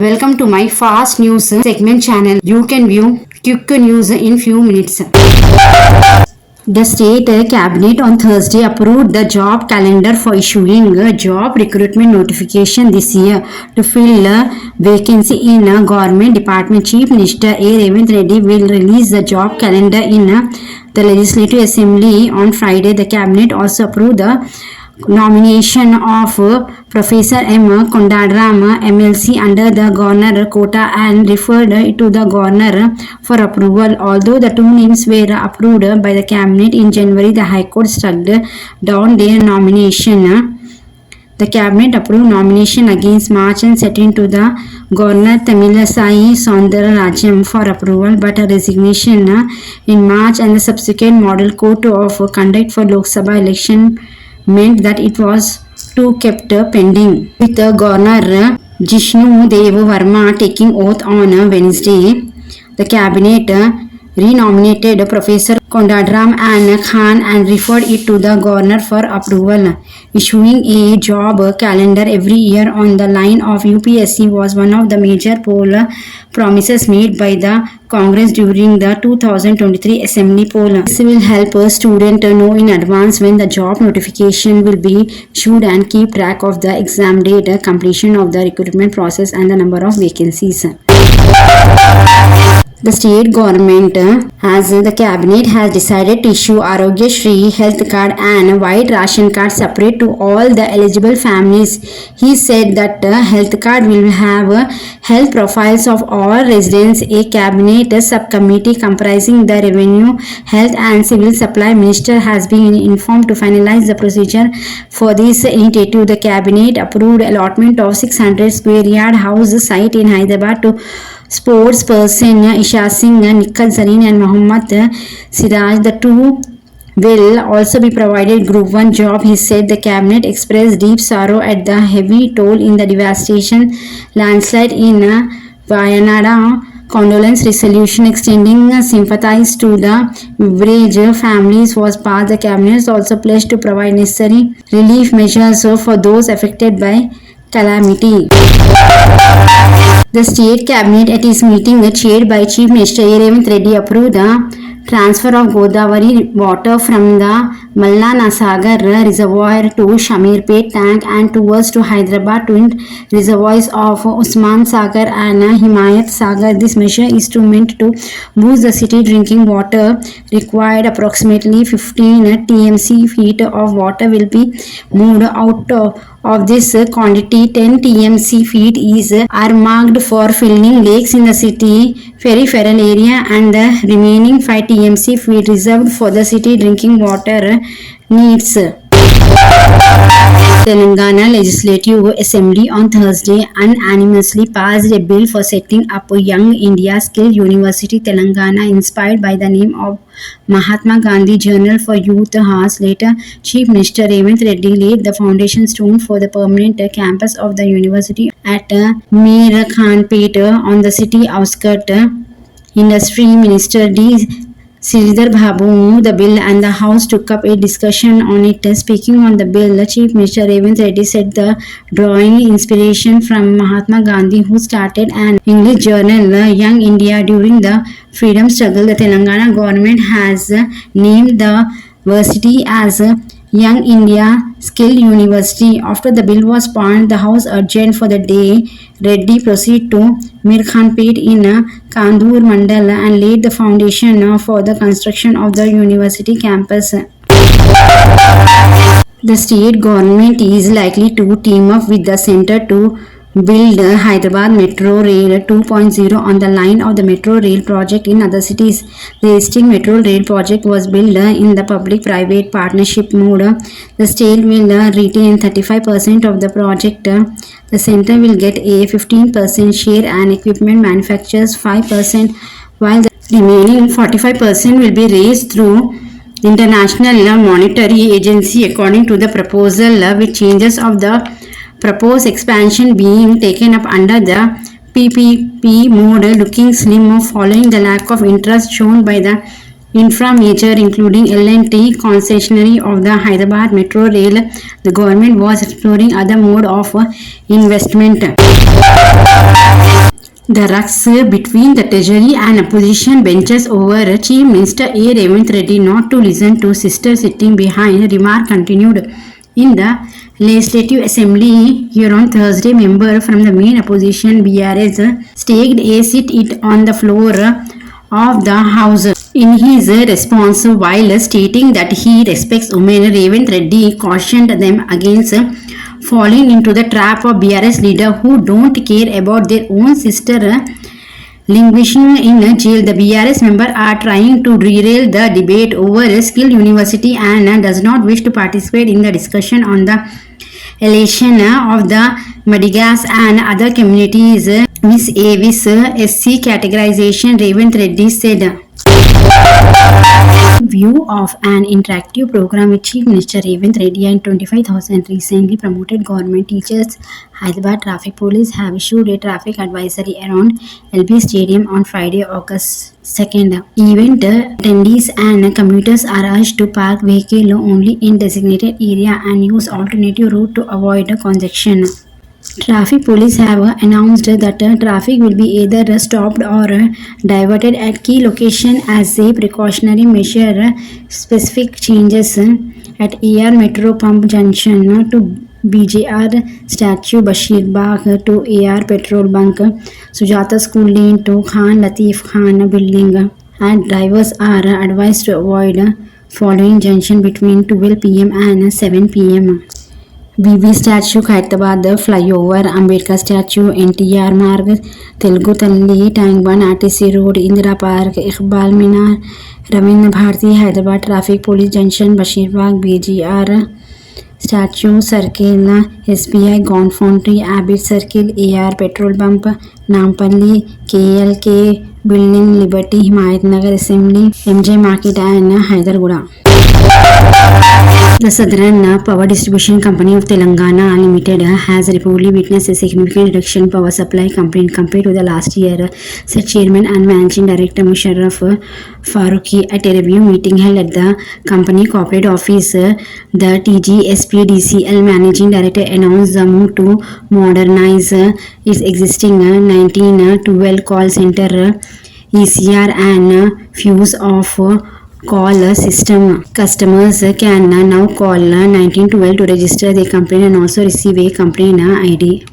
Welcome to my fast news segment channel. You can view quick news in few minutes. The state cabinet on Thursday approved the job calendar for issuing a job recruitment notification this year to fill a vacancy in a government department. Chief Minister A. Revanth Reddy will release the job calendar in the Legislative Assembly on Friday. The cabinet also approved the nomination of Professor M. Kondadram MLC under the governor quota and referred it to the governor for approval. Although the two names were approved by the cabinet in January, the High Court struck down their nomination. The cabinet approved nomination against March and sent it to the governor Tamilisai Soundararajam for approval, but a resignation in March and the subsequent model code of conduct for Lok Sabha election meant that it was too kept pending. With Governor Jishnu Dev Verma taking oath on Wednesday, the cabinet renominated Professor Kondadram and Khan and referred it to the governor for approval. Issuing a job calendar every year on the line of UPSC was one of the major poll promises made by the Congress during the 2023 Assembly poll. This will help a student know in advance when the job notification will be issued and keep track of the exam date, completion of the recruitment process and the number of vacancies. The state government the cabinet has decided to issue Arogya Shri health card and white ration card separate to all the eligible families. He said that the health card will have health profiles of all residents. A cabinet subcommittee comprising the revenue, health and civil supply minister has been informed to finalize the procedure for this initiative. The cabinet approved allotment of 600 square yard house site in Hyderabad to sports person Isha Singh, Nikhil Zareen and Mohammad Siraj. The two will also be provided Group 1 job. He said the cabinet expressed deep sorrow at the heavy toll in the devastation landslide in Wayanad. Condolence resolution extending sympathies to the bereaved families was passed. The cabinet also pledged to provide necessary relief measures for those affected by calamity. The state cabinet at its meeting chaired by Chief Minister A. Revanth Reddy approved the transfer of Godavari water from the Mallanasagar reservoir to Shamirpet tank and towards to Hyderabad twin reservoirs of Usman Sagar and Himayat Sagar. This measure is meant to boost the city drinking water required. Approximately 15 TMC feet of water will be moved out of this quantity. 10 TMC feet is earmarked for filling lakes in the city peripheral area and the remaining 5 TMC feet reserved for the city drinking water needs. Telangana Legislative Assembly on Thursday unanimously passed a bill for setting up a Young India Skill University. Telangana, inspired by the name of Mahatma Gandhi Journal for Youth, has later Chief Minister Revanth Reddy laid the foundation stone for the permanent campus of the university at Mir Khanpet on the city outskirts. Industry Minister D. Sridhar Babu moved the bill and the House took up a discussion on it. Speaking on the bill, Chief Minister Revanth Reddy said the drawing inspiration from Mahatma Gandhi, who started an English journal, Young India, during the freedom struggle. The Telangana government has named the university as Young India Skill University. After the bill was passed, the House adjourned for the day. Reddy proceeded to Mir Khanpet in Kandur Mandal and laid the foundation for the construction of the university campus. The state government is likely to team up with the centre to build Hyderabad Metro Rail 2.0 on the line of the Metro Rail project in other cities. The existing Metro Rail project was built in the public-private partnership mode. The state will retain 35% of the project. The centre will get a 15% share and equipment manufacturers 5%, while the remaining 45% will be raised through International Monetary Agency according to the proposal, with changes of the proposed expansion being taken up under the PPP mode, looking slim following the lack of interest shown by the infra major including L&T concessionary of the Hyderabad Metro Rail. The government was exploring other mode of investment. The rux between the Treasury and opposition benches over Chief Minister A. Revanth Reddy not to listen to sister sitting behind remark continued. In the Legislative Assembly here on Thursday, member from the main opposition BRS staked a seat it on the floor of the House. In his response, while stating that he respects women, Revanth Reddy cautioned them against falling into the trap of BRS leader who don't care about their own sister languishing in jail. The BRS member are trying to derail the debate over Skill University and does not wish to participate in the discussion on the elation of the Madigas and other communities with Avis SC categorization, Revanth Reddy said. View of an interactive program with Chief Minister Revanth Reddy and 25,000 recently promoted government teachers. Hyderabad Traffic Police have issued a traffic advisory around LB Stadium on Friday, August 2nd. Event attendees and commuters are urged to park vehicle only in designated area and use alternative route to avoid congestion. Traffic police have announced that traffic will be either stopped or diverted at key locations as a precautionary measure. Specific changes at AR Metro Pump Junction to BJR Statue, Bashir Bagh to AR Petrol Bunk, Sujata School Lane to Khan Latif Khan Building, and drivers are advised to avoid following junction between 12 pm and 7 pm. BB Statue, Hyderabad Flyover, Ambedkar Statue, NTR Marg, Telugu Talli, Tank Bund, RTC Road, Indira Park, Iqbal Minar, Ravindra Bharati, Hyderabad Traffic Police Junction, Bashir Bagh, BGR Statue, Circle, SBI, Gone Foundry, Abbott Circle, AR Petrol Pump, Nampalli, KLK Building, Liberty, Himayat Nagar Assembly, MJ Market and Hyderabad. The Southern Power Distribution Company of Telangana Limited has reportedly witnessed a significant reduction in power supply compared to the last year, said Chairman and Managing Director Musharraf Farooqi at a review meeting held at the company corporate office. The TGSPDCL Managing Director announced the move to modernize its existing 1912 call center ECR and fuse of call system. Customers can now call 1912 to register their complaint and also receive a complaint ID.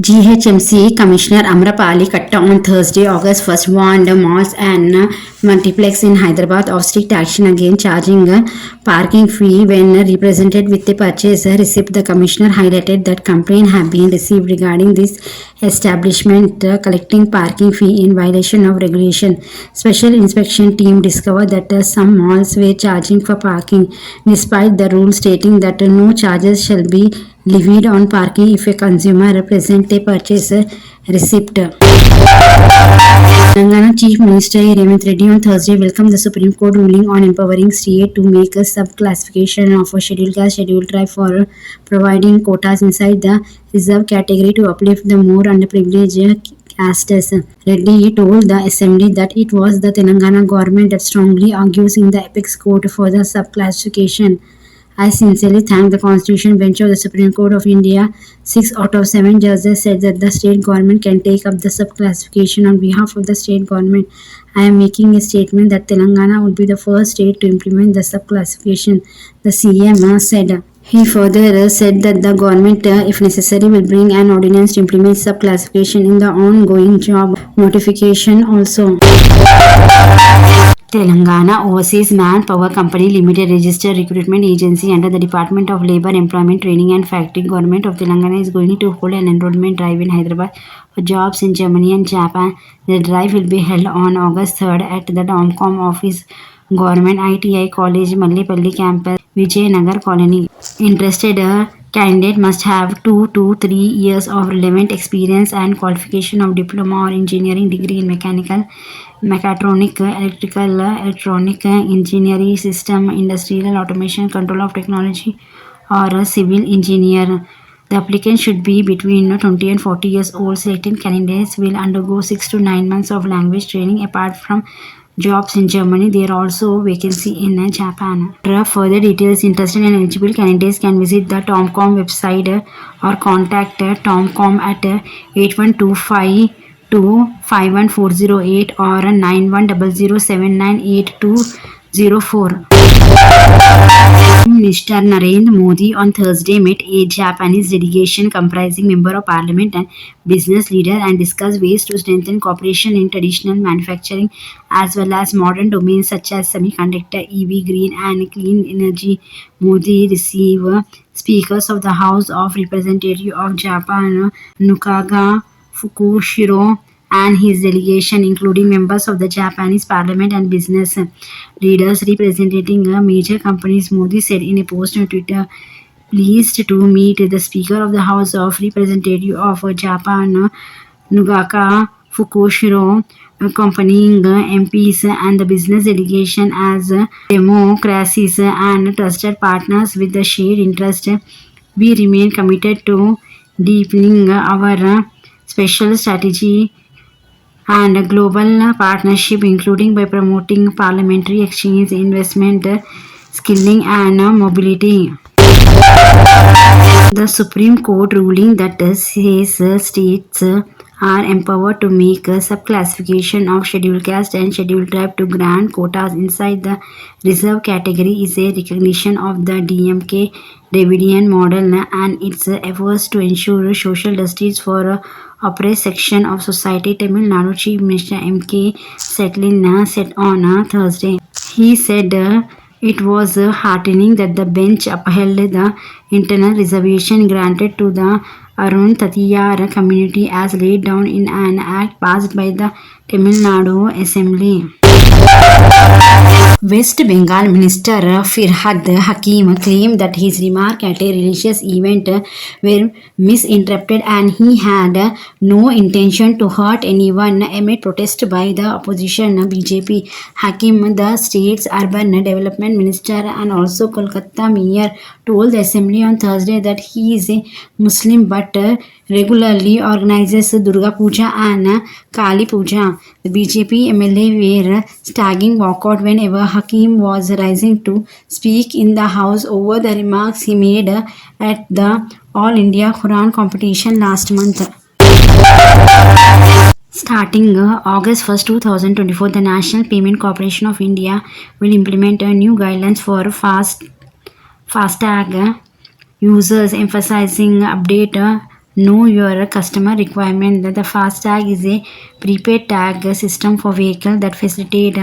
GHMC Commissioner Amrapali Katta on Thursday, August 1st, warned malls and multiplex in Hyderabad of strict action against charging a parking fee when represented with a purchase receipt. The commissioner highlighted that complaints have been received regarding this establishment collecting parking fee in violation of regulation. Special inspection team discovered that some malls were charging for parking despite the rule stating that no charges shall be levied on parking if a consumer presents a purchase receipt. Telangana Chief Minister Revanth Reddy on Thursday welcomed the Supreme Court ruling on empowering state to make a sub-classification of a scheduled caste, scheduled tribe for providing quotas inside the reserve category to uplift the more underprivileged castes. Reddy told the assembly that it was the Telangana government that strongly argues in the apex court for the sub-classification. I sincerely thank the Constitution Bench of the Supreme Court of India. 6 out of 7 judges said that the state government can take up the sub-classification on behalf of the state government. I am making a statement that Telangana would be the first state to implement the sub-classification, the CM said. He further said that the government, if necessary, will bring an ordinance to implement sub-classification in the ongoing job notification also. Telangana Overseas Manpower Company Limited, registered recruitment agency under the Department of Labour, Employment, Training and Factory. Government of Telangana is going to hold an enrollment drive in Hyderabad for jobs in Germany and Japan. The drive will be held on August 3rd at the Domcom office, Government ITI College, Mallepalli campus, Vijayanagar Colony. Interested candidate must have 2 to 3 years of relevant experience and qualification of diploma or engineering degree in mechanical, mechatronic, electrical, electronic, engineering, system, industrial automation, control of technology, or a civil engineer. The applicant should be between 20 and 40 years old. Selected candidates will undergo 6 to 9 months of language training. Apart from jobs in Germany. There are also vacancy in Japan. For further details, interested and eligible candidates can visit the Tomcom website or contact Tomcom at 8125 251 408 or 9100798204. Minister Narendra Modi on Thursday met a Japanese delegation comprising member of parliament and business leaders and discussed ways to strengthen cooperation in traditional manufacturing as well as modern domains such as semiconductor, EV, green and clean energy. Modi received speakers of the House of Representatives of Japan, Nukaga Fukushiro, and his delegation, including members of the Japanese parliament and business leaders representing major companies. Modi said in a post on Twitter, pleased to meet the Speaker of the House of Representatives of Japan, Nugaka Fukushiro, accompanying MPs and the business delegation as democracies and trusted partners with the shared interest. We remain committed to deepening our special strategy and global partnership, including by promoting parliamentary exchange, investment, skilling, and mobility. The Supreme Court ruling that says states are empowered to make a subclassification of scheduled caste and scheduled tribe to grant quotas inside the reserve category is a recognition of the DMK Dravidian model and its efforts to ensure social justice for oppressed section of society. Tamil Nadu Chief Minister M.K. Stalin said on Thursday. He said it was heartening that the bench upheld the internal reservation granted to the Arun Tatiyar community as laid down in an act passed by the Tamil Nadu Assembly. West Bengal Minister Firhad Hakim claimed that his remarks at a religious event were misinterpreted and he had no intention to hurt anyone amid protest by the opposition BJP. Hakim, the state's urban development minister and also Kolkata mayor, told the assembly on Thursday that he is a Muslim but regularly organizes Durga Puja and Kali Puja. The BJP MLA were staging walkout whenever Hakim was rising to speak in the House over the remarks he made at the All India Quran competition last month. Starting August 1st, 2024, the National Payment Corporation of India will implement new guidelines for FASTag users, emphasizing update know your customer requirement. The FASTag is a prepaid tag system for vehicles that facilitate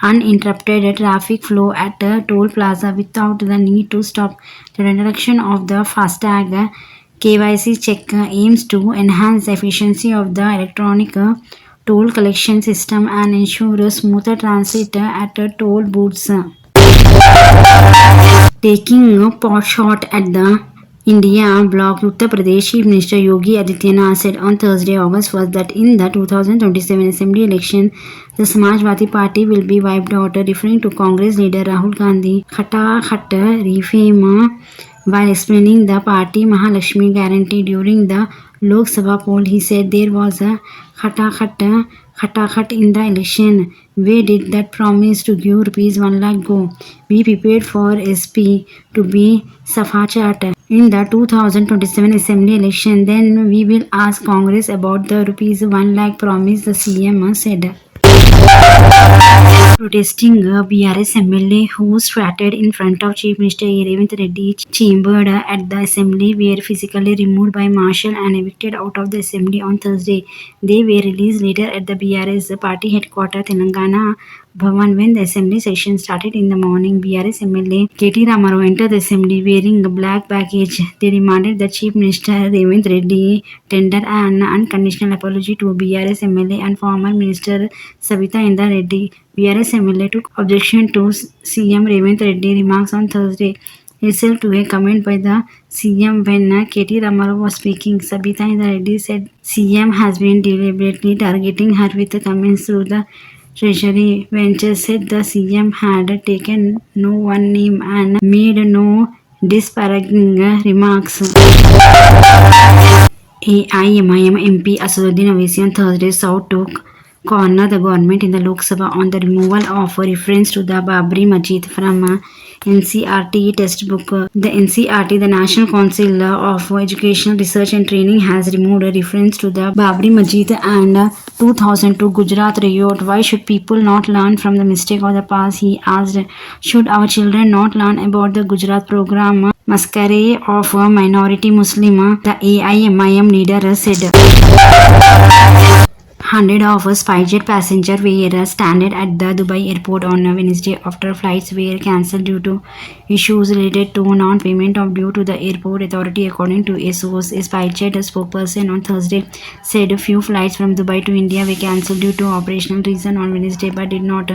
uninterrupted traffic flow at a toll plaza without the need to stop. The introduction of the FASTag KYC check aims to enhance the efficiency of the electronic toll collection system and ensure smoother transit at toll booths. Taking a pot shot at the India bloc, Uttar Pradesh Chief Minister Yogi Adityanath said on Thursday, August 1st, that in the 2027 Assembly election, the Samajwadi Party will be wiped out, referring to Congress leader Rahul Gandhi. Khatakhat refame while explaining the party Mahalakshmi guarantee during the Lok Sabha poll, he said there was a khatakhat in the election. Where did that promise to give rupees 1 lakh go? We prepared for SP to be Safachat in the 2027 Assembly election. Then we will ask Congress about the rupees 1 lakh promise, the CM said. Protesting BRS MLA who strutted in front of Chief Minister Revanth Reddy chambered at the assembly were physically removed by marshal and evicted out of the assembly on Thursday. They were released later at the BRS party headquarters Telangana Bhavan when the assembly session started in the morning. BRS MLA KT Ramarao entered the assembly wearing a black baggage. They demanded that Chief Minister Revanth Reddy tender an unconditional apology to BRS MLA and former Minister Savita Indra Reddy. BRS MLA took objection to CM Revanth Reddy remarks on Thursday itself to a comment by the CM when KT Ramarao was speaking. Sabita Indra Reddy said CM has been deliberately targeting her with comments through the Treasury. Venture said the CM had taken no one name and made no disparaging remarks. AIMIM MP Asaduddin Owaisi on Thursday sought to corner the government in the Lok Sabha on the removal of reference to the Babri Masjid from NCRT textbook. The NCRT, the National Council of Education, Research and Training, has removed a reference to the Babri Masjid and 2002 Gujarat riot. Why should people not learn from the mistake of the past? He asked. Should our children not learn about the Gujarat program? Masquerade of a minority Muslim, the AIMIM leader said. Hundreds of SpiceJet passengers were stranded at the Dubai airport on Wednesday after flights were cancelled due to issues related to non-payment of due to the airport authority, according to a source. A SpiceJet spokesperson on Thursday said a few flights from Dubai to India were cancelled due to operational reasons on Wednesday, but did not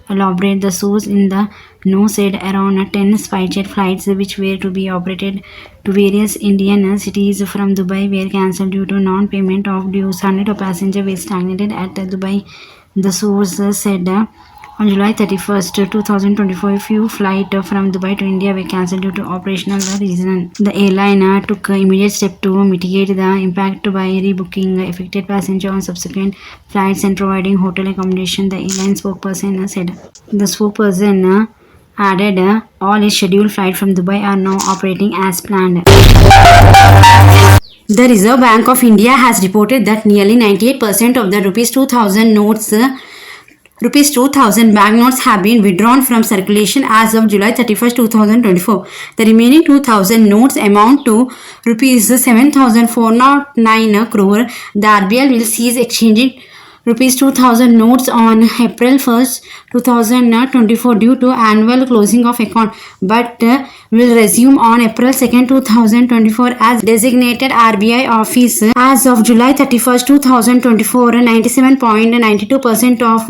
elaborate. The source in the know said around 10 SpiceJet flights which were to be operated to various Indian cities from Dubai were cancelled due to non-payment of dues. Hundreds of passengers were stranded at Dubai, the source said. On July 31st, 2024, a few flights from Dubai to India were cancelled due to operational reasons. The airline took immediate steps to mitigate the impact by rebooking affected passengers on subsequent flights and providing hotel accommodation, the airline spokesperson said. The spokesperson added all its scheduled flights from Dubai are now operating as planned. The Reserve Bank of India has reported that nearly 98% of the Rs 2000 notes, Rs 2000 banknotes have been withdrawn from circulation as of July 31st, 2024. The remaining 2000 notes amount to Rs 7,409 crore. The RBI will cease exchanging Rs 2000 notes on April 1st, 2024 due to annual closing of account, but will resume on April 2nd, 2024 as designated RBI office. As of July 31st, 2024, 97.92% of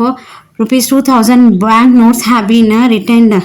Rs 2000 banknotes have been returned.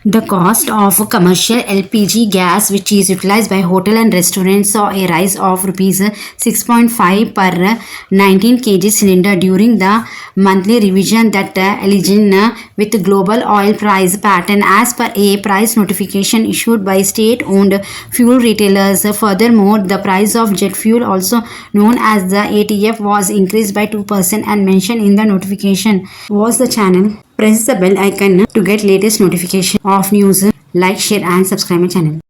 The cost of commercial LPG gas, which is utilized by hotel and restaurants, saw a rise of Rs 6.5 per 19 kg cylinder during the monthly revision that aligns with global oil price pattern as per a price notification issued by state-owned fuel retailers. Furthermore, the price of jet fuel, also known as the ATF, was increased by 2% and mentioned in the notification. Watch the channel. Press the bell icon to get latest notification of news. Like, share and subscribe my channel.